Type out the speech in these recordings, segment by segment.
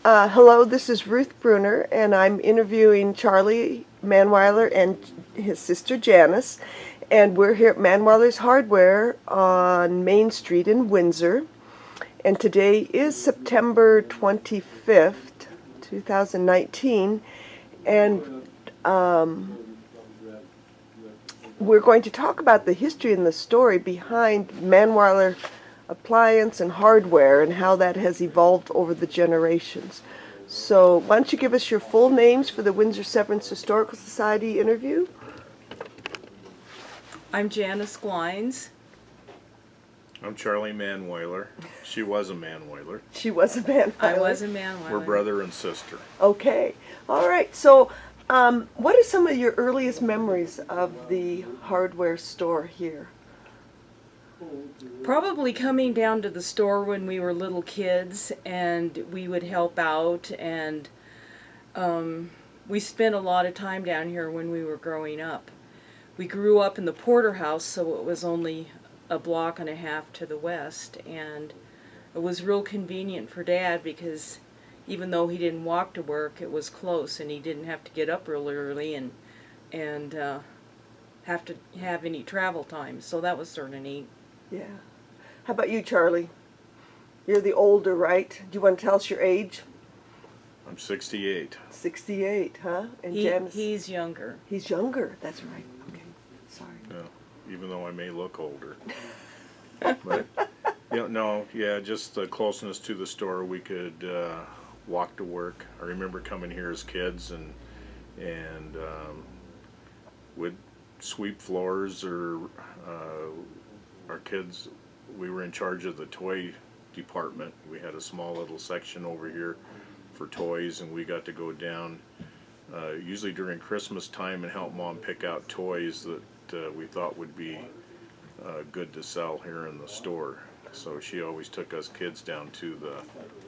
Hello, this is Ruth Bruner, and I'm interviewing Charlie Manweiler and his sister Janice. And we're here at Manweilers Hardware on Main Street in Windsor. And today is September 25th, 2019. And we're going to talk about the history and the story behind Manweiler appliance and hardware and how that has evolved over the generations. So why don't you give us your full names for the Windsor-Severance Historical Society interview? I'm Janice Glines. I'm Charlie Manweiler. She was a Manweiler. She was a Manweiler. I was a Manweiler. We're brother and sister. Okay. All right. So what are some of your earliest memories of the hardware store here? Probably coming down to the store when we were little kids, and we would help out, and we spent a lot of time down here when we were growing up. We grew up in the Porterhouse, so it was only a block and a half to the west, and it was real convenient for Dad because even though he didn't walk to work, it was close, and he didn't have to get up real early and have to have any travel time, so that was sort of neat. Yeah. How about you, Charlie? You're the older, right? Do you want to tell us your age? I'm 68. 68, huh? And Janice? He's younger. He's younger. That's right. Okay. Sorry. Yeah, even though I may look older. But, just the closeness to the store. We could walk to work. I remember coming here as kids and would sweep floors or our kids, we were in charge of the toy department. We had a small little section over here for toys, and we got to go down usually during Christmas time and help Mom pick out toys that we thought would be good to sell here in the store. So she always took us kids down to the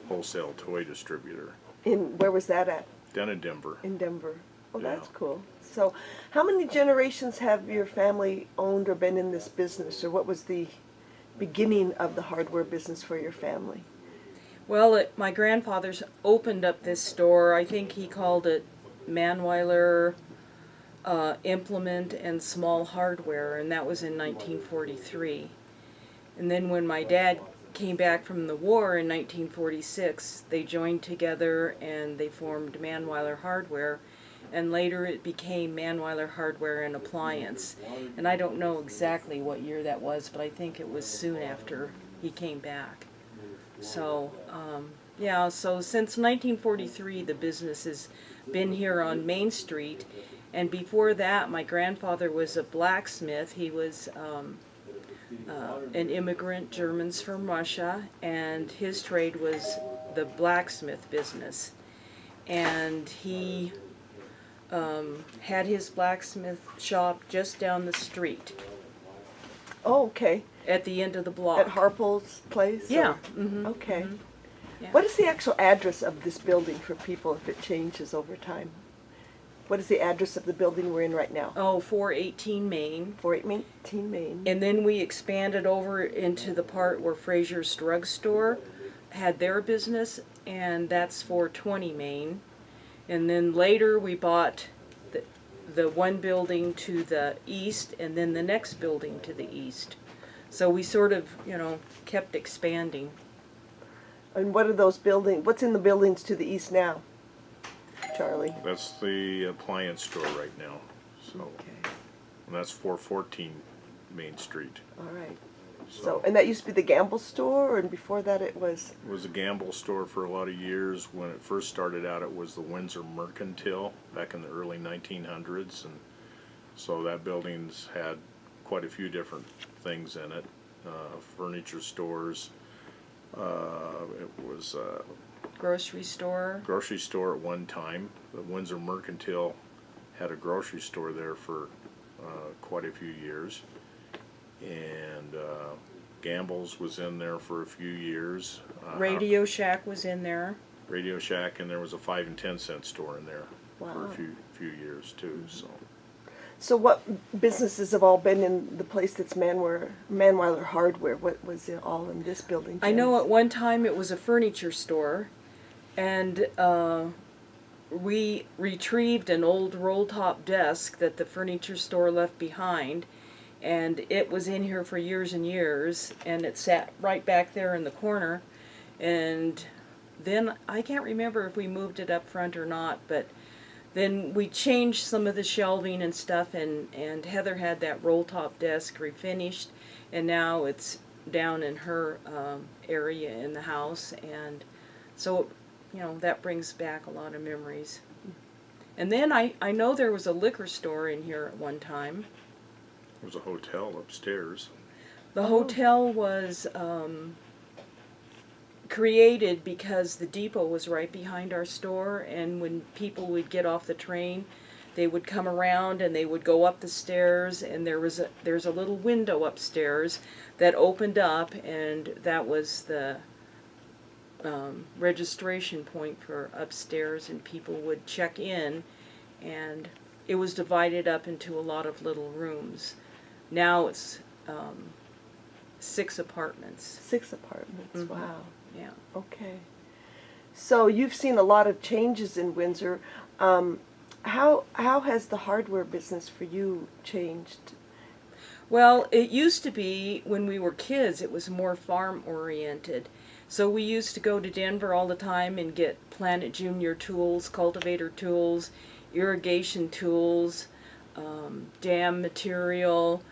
wholesale toy distributor. Where was that at? Down in Denver. In Denver. Oh, Yeah. that's cool. So how many generations have your family owned or been in this business, or what was the beginning of the hardware business for your family? Well, my grandfather's opened up this store. I think he called it Manweiler Implement and Small Hardware, and that was in 1943. And then when my dad came back from the war in 1946, they joined together and they formed Manweiler Hardware, and later it became Manweiler Hardware and Appliance. And I don't know exactly what year that was, but I think it was soon after he came back. So, so since 1943 the business has been here on Main Street, and before that my grandfather was a blacksmith. He was an immigrant, Germans from Russia, and his trade was the blacksmith business. And he had his blacksmith shop just down the street. Oh, okay. At the end of the block. At Harple's place? Yeah. Or? Mm-hmm. Okay. Mm-hmm. Yeah. What is the actual address of this building for people if it changes over time? What is the address of the building we're in right now? Oh, 418 Main. 418 Main. And then we expanded over into the part where Fraser's Drug Store had their business, and that's 420 Main. And then later we bought the one building to the east and then the next building to the east. So we sort of, kept expanding. And what are those buildings? What's in the buildings to the east now, Charlie? That's the appliance store right now. So, Okay. and that's 414 Main Street. All right. So, and that used to be the Gamble store, and before that it was? It was a gamble store for a lot of years. When it first started out, it was the Windsor Mercantile back in the early 1900s, and so that building's had quite a few different things in it. Furniture stores. It was a Grocery store. grocery store at one time. The Windsor Mercantile had a grocery store there for quite a few years. And Gamble's was in there for a few years. Radio Shack was in there. Radio Shack, and there was a 5 and 10 cent store in there for Wow. a few years too. So what businesses have all been in the place that's Manweiler Hardware? What was it all in this building? I know Janice? at one time it was a furniture store, And we retrieved an old roll-top desk that the furniture store left behind, and it was in here for years and years, and it sat right back there in the corner. And then I can't remember if we moved it up front or not, but then we changed some of the shelving and stuff, and Heather had that roll-top desk refinished, and now it's down in her area in the house, and so, you know, that brings back a lot of memories. And then I know there was a liquor store in here at one time. There was a hotel upstairs. The hotel was created because the depot was right behind our store, and when people would get off the train, they would come around and they would go up the stairs, and there's a little window upstairs that opened up, and that was the registration point for upstairs, and people would check in, and it was divided up into a lot of little rooms. Now it's 6 apartments. 6 apartments. Mhm. Wow. Yeah. Okay. So you've seen a lot of changes in Windsor. How has the hardware business for you changed? Well, it used to be when we were kids, it was more farm oriented. So we used to go to Denver all the time and get Planet Junior tools, cultivator tools, irrigation tools, dam material,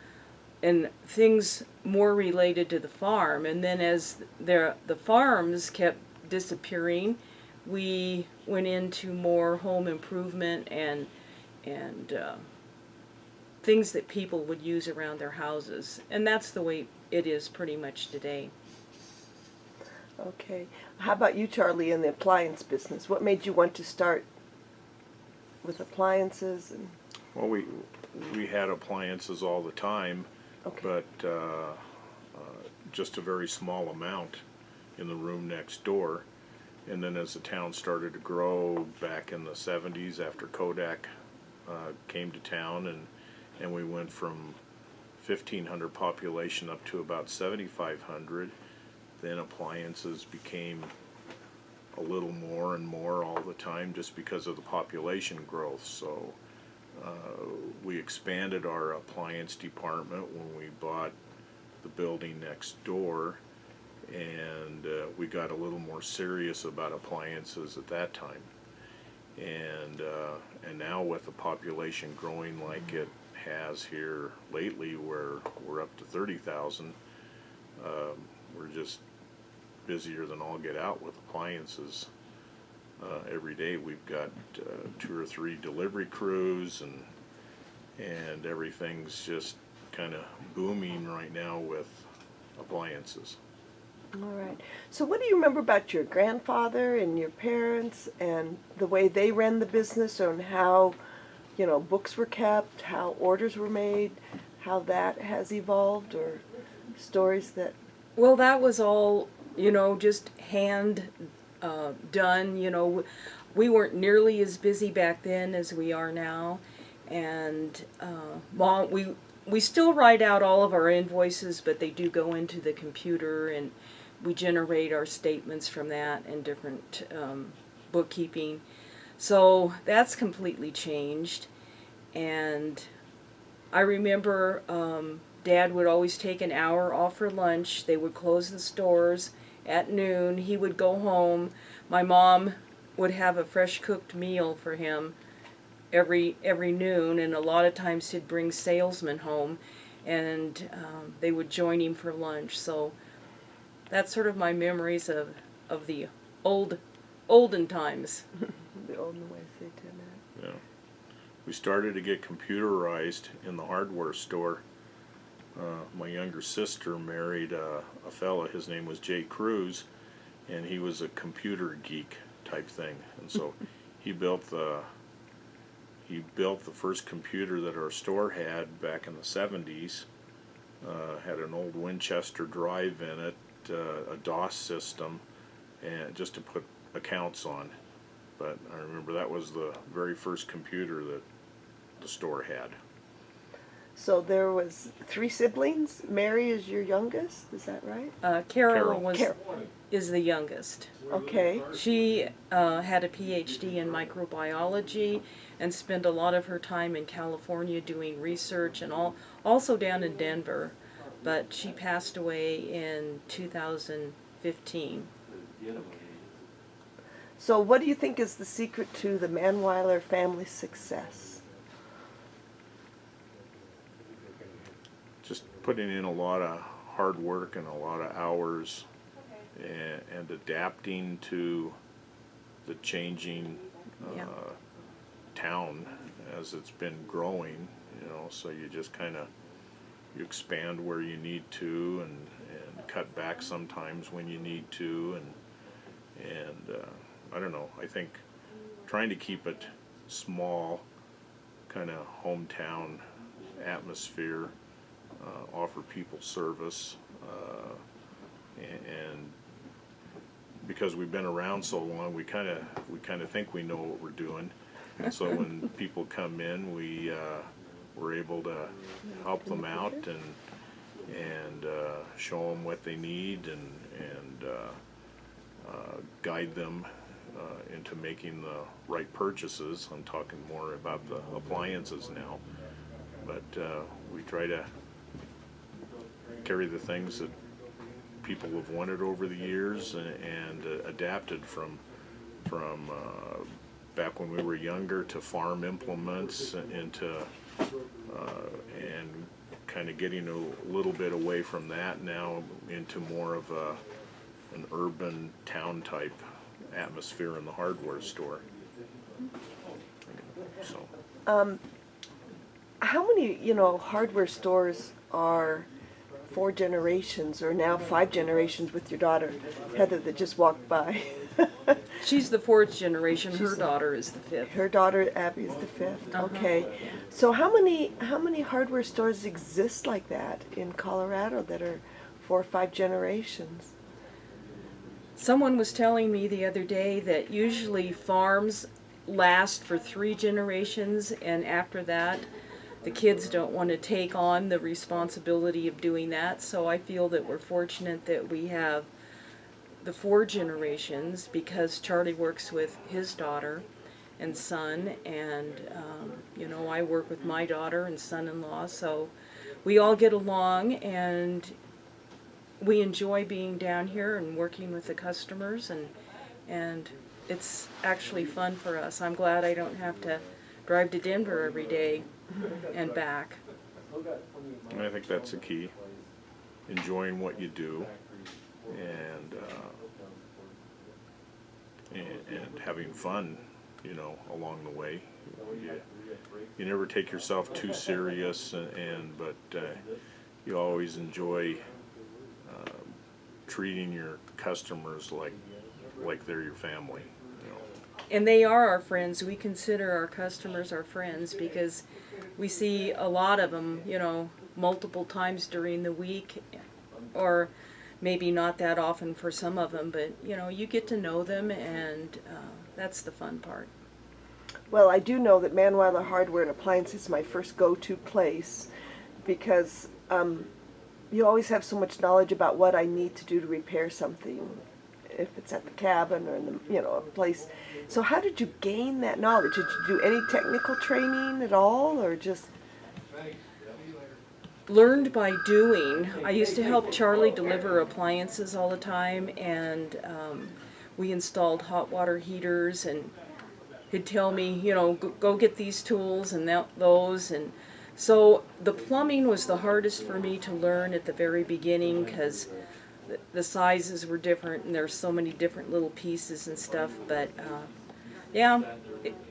and things more related to the farm. And then as the farms kept disappearing, we went into more home improvement and things that people would use around their houses. And that's the way it is pretty much today. Okay. How about you, Charlie, in the appliance business? What made you want to start with appliances? And Well, we had appliances all the time, okay. but just a very small amount in the room next door. And then as the town started to grow back in the 70s after Kodak came to town, and we went from 1,500 population up to about 7,500, then appliances became a little more and more all the time just because of the population growth. So we expanded our appliance department when we bought the building next door, and we got a little more serious about appliances at that time. And now with the population growing like it has here lately, where we're up to 30,000, we're just busier than all get out with appliances. Every day we've got 2 or 3 delivery crews, and everything's just kind of booming right now with appliances. All right. So what do you remember about your grandfather and your parents and the way they ran the business, and how, books were kept, how orders were made, how that has evolved, or stories that... Well, that was all, just hand done. We weren't nearly as busy back then as we are now, and Mom, we still write out all of our invoices, but they do go into the computer, and we generate our statements from that and different bookkeeping. So that's completely changed. And I remember Dad would always take an hour off for lunch. They would close the stores at noon. He would go home. My mom would have a fresh cooked meal for him every noon, and a lot of times he'd bring salesmen home, and they would join him for lunch. So that's sort of my memories of the olden times. The olden ways they did that. Yeah. We started to get computerized in the hardware store. My younger sister married a fella, his name was Jay Cruz, and he was a computer geek type thing. And so he built the first computer that our store had back in the 70s. Had an old Winchester drive in it, a DOS system, and just to put accounts on. But I remember that was the very first computer that the store had. So there was 3 siblings. Mary is your youngest, is that right? Carol Carol. is the youngest. Okay. She had a PhD in microbiology and spent a lot of her time in California doing research and also down in Denver. But she passed away in 2015. So what do you think is the secret to the Manweiler family's success? Just putting in a lot of hard work and a lot of hours and adapting to the changing Yeah. town as it's been growing, you know, so you just kind of, you expand where you need to and cut back sometimes when you need to, and I don't know, I think trying to keep it small, kind of hometown atmosphere, offer people service, and because we've been around so long, we kind of think we know what we're doing, and so when people come in, we're able to help them out and show them what they need and guide them into making the right purchases. I'm talking more about the appliances now, but we try to carry the things that people have wanted over the years and adapted from back when we were younger to farm implements into and kind of getting a little bit away from that now into more of an urban town type atmosphere in the hardware store. So How many, hardware stores are 4 generations or now 5 generations with your daughter, Heather, that just walked by? She's the 4th generation. Her daughter is the 5th. Her daughter, Abby, is the 5th. Uh-huh. Okay. So how many hardware stores exist like that in Colorado that are 4 or 5 generations? Someone was telling me the other day that usually farms last for 3 generations, and after that, the kids don't want to take on the responsibility of doing that. So I feel that we're fortunate that we have the 4 generations, because Charlie works with his daughter and son, and I work with my daughter and son-in-law, so we all get along, and we enjoy being down here and working with the customers, and it's actually fun for us. I'm glad I don't have to drive to Denver every day and back. and I think that's the key, enjoying what you do and having fun, along the way. You never take yourself too serious, but you always enjoy treating your customers like they're your family. And they are our friends. We consider our customers our friends because we see a lot of them, multiple times during the week, or maybe not that often for some of them, but you get to know them, and that's the fun part. Well, I do know that Manweiler Hardware and Appliances is my first go-to place because you always have so much knowledge about what I need to do to repair something, if it's at the cabin or in the, a place. So how did you gain that knowledge? Did you do any technical training at all, or just? Learned by doing. I used to help Charlie deliver appliances all the time, and we installed hot water heaters, and he'd tell me, go get these tools and those, and so the plumbing was the hardest for me to learn at the very beginning because the sizes were different and there's so many different little pieces and stuff, but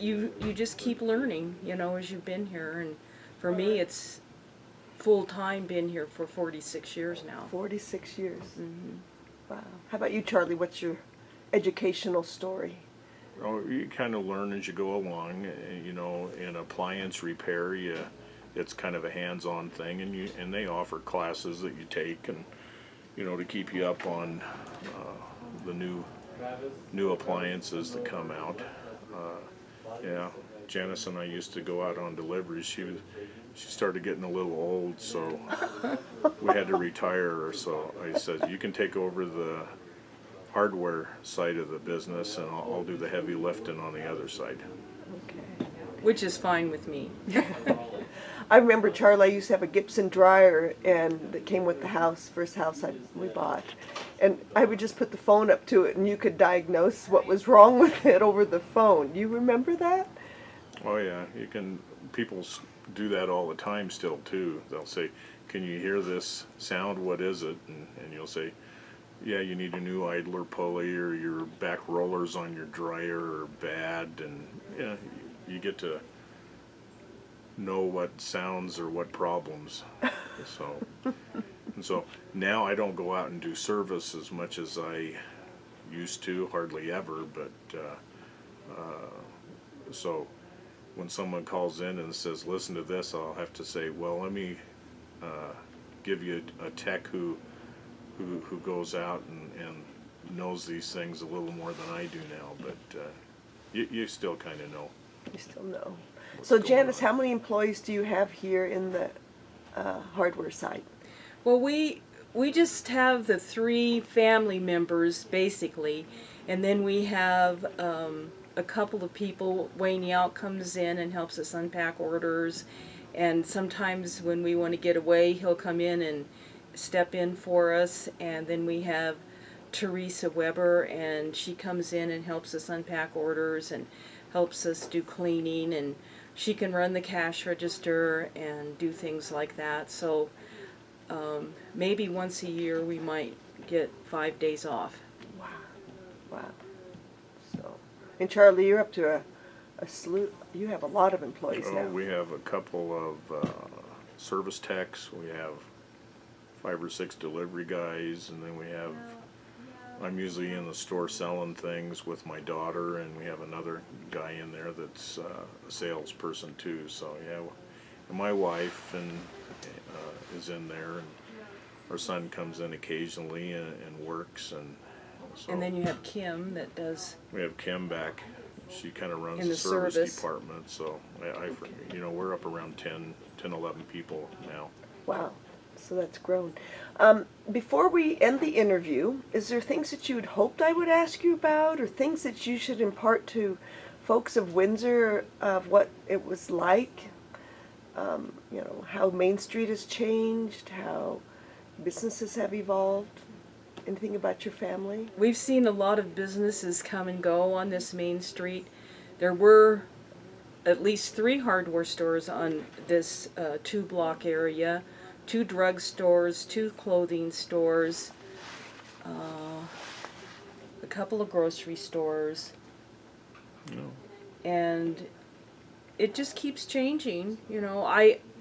you just keep learning, as you've been here, and for me it's full-time, been here for 46 years now. 46 years. Mm-hmm. Wow. How about you, Charlie? What's your educational story? Oh, you kind of learn as you go along. In appliance repair, it's kind of a hands-on thing, and they offer classes that you take, and to keep you up on the new appliances that come out. Yeah, Janice and I used to go out on deliveries. She started getting a little old, so we had to retire her. So I said, you can take over the hardware side of the business, and I'll do the heavy lifting on the other side. Okay. which is fine with me. I remember, Charlie, I used to have a Gibson dryer, and that came with the house, first house we bought. And I would just put the phone up to it, and you could diagnose what was wrong with it over the phone. You remember that? Oh yeah, you can. People do that all the time still too. They'll say, "Can you hear this sound? What is it?" And you'll say, "Yeah, you need a new idler pulley, or your back rollers on your dryer are bad." And yeah, you get to know what sounds or what problems. So now I don't go out and do service as much as I used to, hardly ever. But so when someone calls in and says, "Listen to this," I'll have to say, "Well, let me give you a tech who goes out and knows these things a little more than I do now." But you still kind of know. You still know. What's So, going Janice, on. how many employees do you have here in the hardware side? Well, we just have the 3 family members basically, and then we have a couple of people. Wayne Yout comes in and helps us unpack orders, and sometimes when we want to get away, he'll come in and step in for us. And then we have Teresa Weber, and she comes in and helps us unpack orders and helps us do cleaning, and she can run the cash register and do things like that. So maybe once a year we might get 5 days off. Wow. Wow. So, and Charlie, you're up to a slew. You have a lot of employees Oh, now. we have a couple of service techs. We have 5 or 6 delivery guys, and then we have. I'm usually in the store selling things with my daughter, and we have another guy in there that's a salesperson too. So yeah, and my wife is in there, and our son comes in occasionally and works, and so And then you have Kim that does. we have Kim back. She kind of runs In the the service service. department. So we're up around 10, 11 people now. Wow. So that's grown. Before we end the interview, is there things that you had hoped I would ask you about, or things that you should impart to folks of Windsor of what it was like? How Main Street has changed, how businesses have evolved. Anything about your family? We've seen a lot of businesses come and go on this main street. There were at least 3 hardware stores on this 2-block area, 2 drugstores, 2 clothing stores, a couple of grocery stores, No. and it just keeps changing.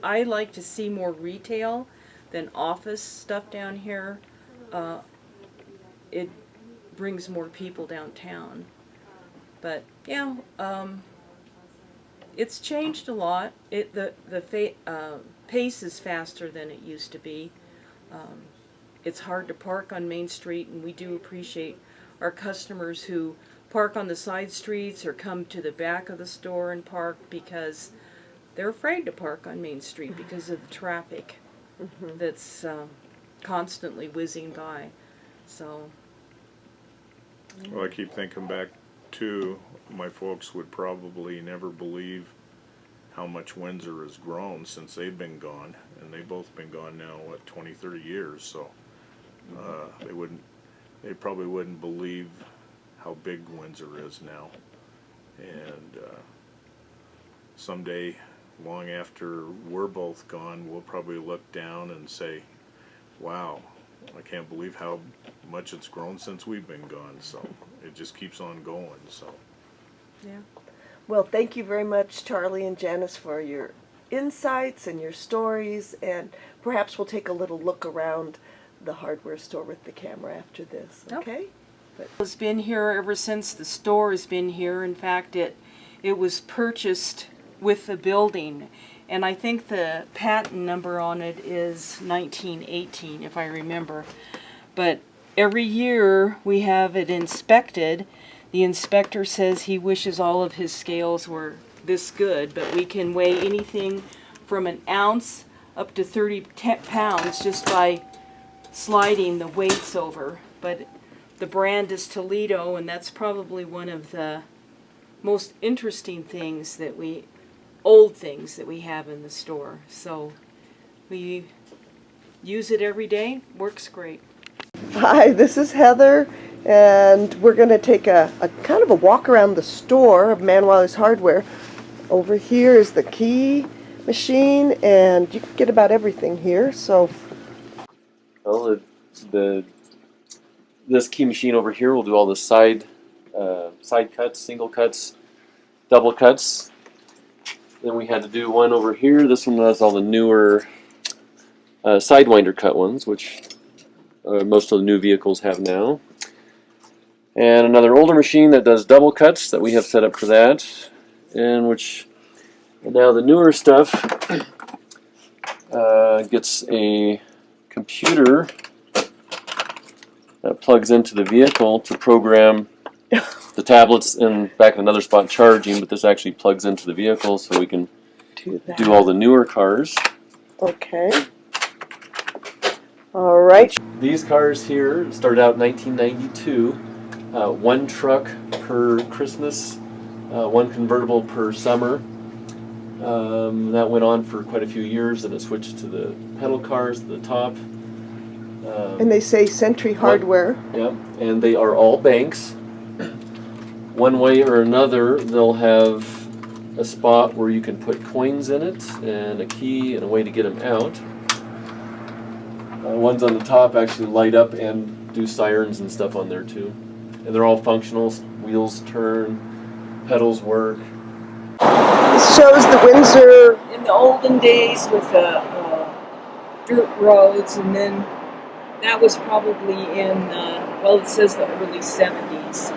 I like to see more retail than office stuff down here. It brings more people downtown. But yeah, it's changed a lot. The pace is faster than it used to be. It's hard to park on Main Street, and we do appreciate our customers who park on the side streets or come to the back of the store and park, because they're afraid to park on Main Street because of the traffic that's constantly whizzing by. So Well, I keep thinking back to my folks would probably never believe how much Windsor has grown since they've been gone, and they've both been gone now, 20, 30 years, so they probably wouldn't believe how big Windsor is now. And someday, long after we're both gone, we'll probably look down and say, wow, I can't believe how much it's grown since we've been gone. So it just keeps on going. So yeah. Well, thank you very much, Charlie and Janice, for your insights and your stories, and perhaps we'll take a little look around the hardware store with the camera after this, okay? It's been here ever since the store has been here. In fact, it was purchased with the building, and I think the patent number on it is 1918, if I remember. But every year we have it inspected. The inspector says he wishes all of his scales were this good, but we can weigh anything from an ounce up to 30 pounds just by sliding the weights over. But the brand is Toledo, and that's probably one of the most interesting things that old things that we have in the store. So we use it every day, works great. Hi, this is Heather, and we're going to take a kind of a walk around the store of Manweilers Hardware. Over here is the key machine, and you can get about everything here. So, well, this key machine over here will do all the side cuts, single cuts, double cuts. Then we had to do one over here. This one does all the newer sidewinder cut ones, which most of the new vehicles have now. And another older machine that does double cuts that we have set up for that. And now the newer stuff gets a computer that plugs into the vehicle to program the tablets and back in another spot charging, but this actually plugs into the vehicle so we can do all the newer cars. okay. All right. These cars here started out in 1992, one truck per Christmas, one convertible per summer. That went on for quite a few years, and it switched to the pedal cars at the top. And they say Century Hardware. Yeah, and they are all banks. One way or another, they'll have a spot where you can put coins in it, and a key, and a way to get them out. Ones on the top actually light up and do sirens and stuff on there too. And they're all functional. Wheels turn, pedals work. This shows the Windsor. In the olden days with the dirt roads, and then that was probably in, well, it says the early 70s.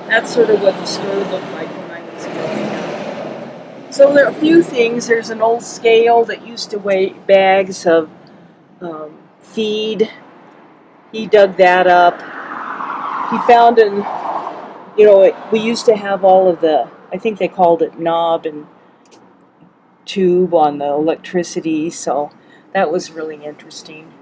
That's sort of what the store looked like when I was growing up. So there are a few things. There's an old scale that used to weigh bags of feed. He dug that up. He found we used to have all of the, I think they called it knob and tube on the electricity, so that was really interesting.